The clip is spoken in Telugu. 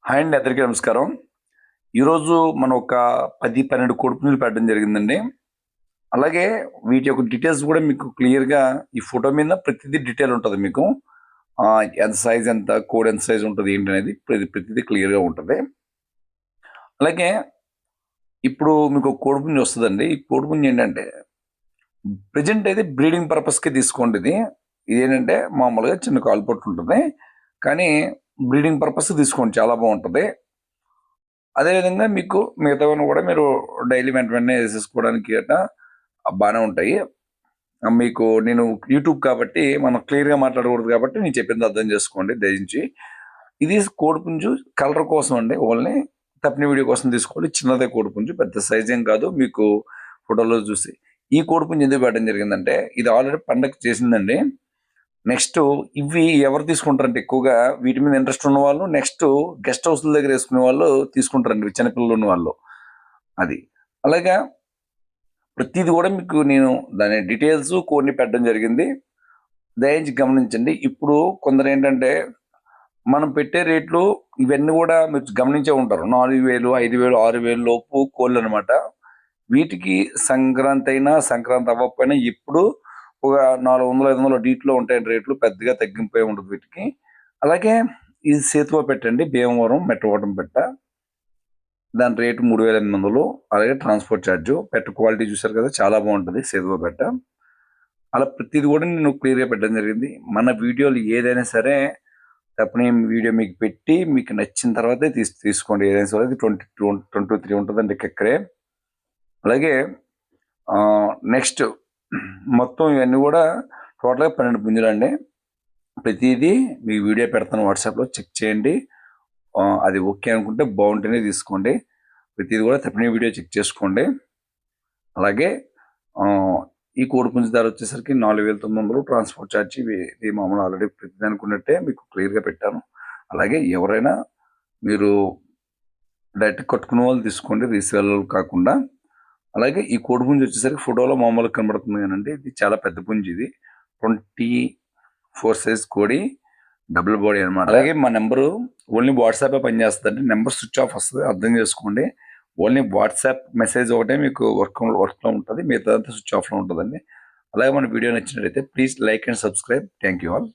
హాయ్ అండి, అందరికీ నమస్కారం. ఈరోజు మనం ఒక 10-12 కోడిపుంజులు పెట్టడం జరిగిందండి. అలాగే వీటి యొక్క డీటెయిల్స్ కూడా మీకు క్లియర్‌గా ఈ ఫోటో మీద ప్రతిదీ డీటెయిల్ ఉంటది మీకు. ఎంత సైజ్ ఎంత, కోడి ఎంత సైజ్ ఉంటది ఏంటనేది ప్రతిదీ క్లియర్‌గా ఉంటది. అలాగే ఇప్పుడు మీకు కోడిపుంజు వస్తదండి. ఈ కోడిపుంజు ఏంటంటే ప్రెజెంట్ అయితే బ్రీడింగ్ పర్పస్‌కి తీసుకోండి ఇది. ఇదేంటంటే మామూలుగా చిన్న కాలుపట్టు ఉంటది. కానీ బ్రీడింగ్ పర్పస్‌కి తీసుకోండి, చాలా బావుంటది. అదేవిధంగా మీకు మిగతావన్నీ కూడా మీరు డైలీ వెంటనే వేసేసుకోవడానికి గట్టా బాగానే ఉంటాయి. మీకు నేను యూట్యూబ్ కాబట్టి మనం క్లియర్‌గా మాట్లాడకూడదు కాబట్టి నేను చెప్పింది అర్థం చేసుకోండి దయించి. ఇది కోడిపుంజు కలర్ కోసం అండి. ఓన్లీ తప్పిన వీడియో కోసం తీసుకోండి. చిన్నదే కోడిపుంజు, పెద్ద సైజ్ ఏం కాదు. మీకు ఫోటోలో చూసి ఈ కోడిపుంజు ఎందుకు పెట్టడం జరిగిందంటే ఇది ఆల్రెడీ పండగ చేసిందండి. నెక్స్ట్ ఇవి ఎవరు తీసుకుంటారంటే ఎక్కువగా వీటి మీద ఇంట్రెస్ట్ ఉన్న వాళ్ళు, నెక్స్ట్ గెస్ట్ హౌస్ల దగ్గర వేసుకునే వాళ్ళు తీసుకుంటారండి, చిన్నపిల్లలు ఉన్న వాళ్ళు. అది అలాగా ప్రతిది కూడా మీకు నేను దాని డీటెయిల్స్ కొన్ని పెట్టడం జరిగింది. దయించి గమనించండి. ఇప్పుడు కొందరు ఏంటంటే మనం పెట్టే రేట్లు ఇవన్నీ కూడా మీరు గమనించే ఉంటారు. 4,000, 5,000, 6,000 లోపు కోళ్ళు అనమాట. వీటికి సంక్రాంతి అయినా సంక్రాంతి అవ్వకపోయినా ఇప్పుడు ఒక 400, 500 డీట్లో ఉంటాయండి రేట్లు. పెద్దగా తగ్గింపే ఉండదు వీటికి. అలాగే ఇది సేతువ పెట్టండి, భీమవరం మెట్టవటం పెట్ట. దాని రేటు 3,800. అలాగే ట్రాన్స్పోర్ట్ ఛార్జు. పెట్ట క్వాలిటీ చూసారు కదా, చాలా బాగుంటుంది సేతువ పెట్ట. అలా ప్రతిది కూడా నేను క్లియర్గా పెట్టడం జరిగింది. మన వీడియోలు ఏదైనా సరే తప్పని వీడియో మీకు పెట్టి మీకు నచ్చిన తర్వాతే తీసుకోండి. ఏదైనా సరే 23 ఉంటుందండి ఇక్కడే. అలాగే నెక్స్ట్ మొత్తం ఇవన్నీ కూడా టోటల్గా 12 పుంజులండి. ప్రతిదీ మీ వీడియో పెడతాను, వాట్సాప్లో చెక్ చేయండి. అది ఓకే అనుకుంటే బాగుంటేనే తీసుకోండి. ప్రతిదీ కూడా తప్పిన వీడియో చెక్ చేసుకోండి. అలాగే ఈ కోడిపుంజు ధర వచ్చేసరికి 4,900. ట్రాన్స్పోర్ట్ ఛార్జ్ ఇది మామూలు ఆల్రెడీ ప్రతిదీ అనుకున్నట్టే మీకు క్లియర్గా పెట్టాను. అలాగే ఎవరైనా మీరు డైరెక్ట్ కట్టుకునే వాళ్ళు తీసుకోండి, రీసేల్ కాకుండా. అలాగే ఈ కోడిపుంజు వచ్చేసరికి ఫోటోలో మామూలుగా కనబడుతుంది కానండి, ఇది చాలా పెద్ద పుంజు. ఇది 24 సైజ్ కోడి, డబుల్ బాడీ అనమాట. అలాగే మా నెంబరు ఓన్లీ వాట్సాపే పనిచేస్తుందండి. నెంబర్ స్విచ్ ఆఫ్ వస్తుంది, అర్థం చేసుకోండి. ఓన్లీ వాట్సాప్ మెసేజ్ ఒకటే మీకు వర్క్లో ఉంటుంది, మిగతాదంతా స్విచ్ ఆఫ్లో ఉంటుందండి. అలాగే మన వీడియో నచ్చినట్లయితే please like and subscribe. Thank you all.